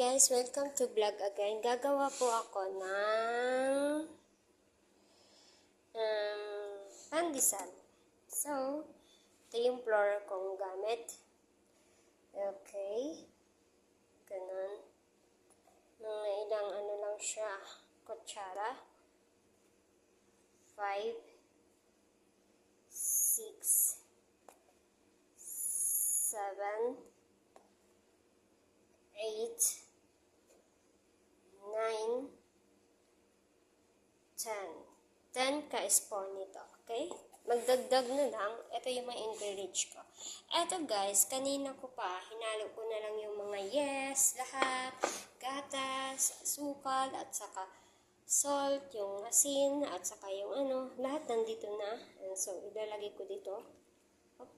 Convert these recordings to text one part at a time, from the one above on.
guys, welcome to vlog again. Gagawa po ako ng pandesal. So, ito yung flour kong gamit. Okay. Ganun. Mga ilang lang siya. Kutsara. 5, 6, 7, 8, 9, 10 ka-spoon nito, okay? Magdagdag na lang, ito yung mga ingredients ko. Ito guys, kanina ko pa, hinalo ko na lang yung mga lahat, gatas, sukal, at saka salt, yung asin, at saka yung lahat nandito na. And so, ilalagay ko dito.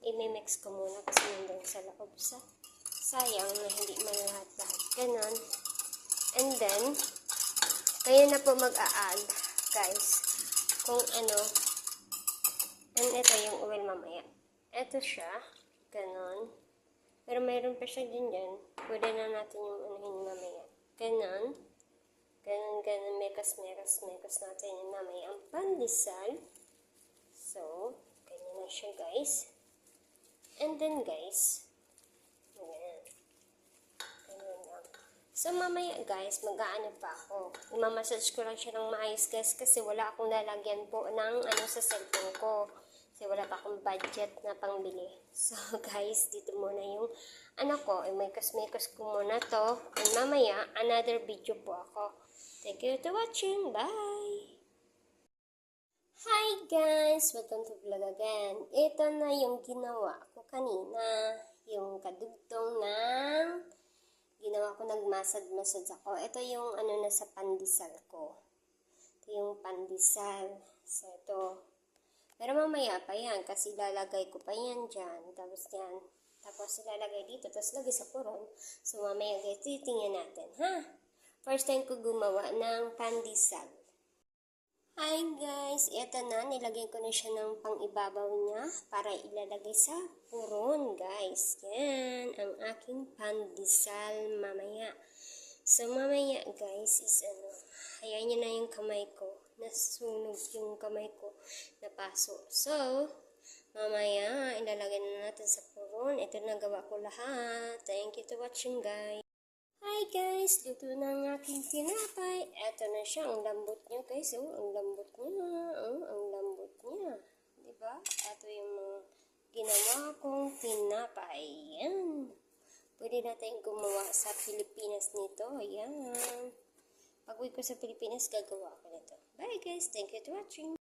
I-mix ko muna kasi nandun sa loob sa sayang na hindi man lahat-lahat. Ganon. And then, kayo na po mag-a-add, guys. Kung ano. And ito yung oil mamaya. Ito siya. Ganon. Pero mayroon pa siya din dyan. Pwede na natin yung anuhin mamaya. Ganon. Ganon. Mekas natin yung mamaya. Ang pandesal. So, ganyan na siya, guys. And then, guys, so, mamaya guys, mag-aano pa ako. Imamassage ko lang siya ng maayos guys kasi wala akong lalagyan po ng sa cellphone ko. Kasi wala pa akong budget na pangbili. So guys, dito muna yung ko. May-kas ko muna to. And mamaya, another video po ako. Thank you for watching. Bye! Hi guys! Welcome to vlog again. Ito na yung ginawa ko kanina. Yung kadugtong ng ginawa ko, nagmasad-masad ako. Ito yung na sa pandesal ko. Ito yung pandesal. So, ito. Pero mamaya pa yan kasi lalagay ko pa yan dyan. Tapos yan. Tapos ilalagay dito. Tapos lagay sa puron. So, mamaya guys, titingnan natin. Ha? First time ko gumawa ng pandesal. Hi guys! Ito na. Nilagay ko na siya ng pang-ibabaw niya para ilalagay sa puron, guys. Yan, ang aking pandesal mamaya. So, mamaya, guys, is hayaan nyo na yung kamay ko. Nasunog yung kamay ko. Napaso. So, mamaya, ilalagay na natin sa puron. Ito na gawa ko lahat. Thank you for watching, guys. Hi, guys! Luto na ang aking tinapay. Ito na siya. Ang lambot niya, guys. Oh, ang lambot niya. Oh, ang lambot niya. Diba? Ito yung mga ginawa kong tinapay. Ayan. Pwede natin gumawa sa Pilipinas nito. Ayan. Pag-uwi ko sa Pilipinas, gagawa ko nito. Bye guys. Thank you for watching.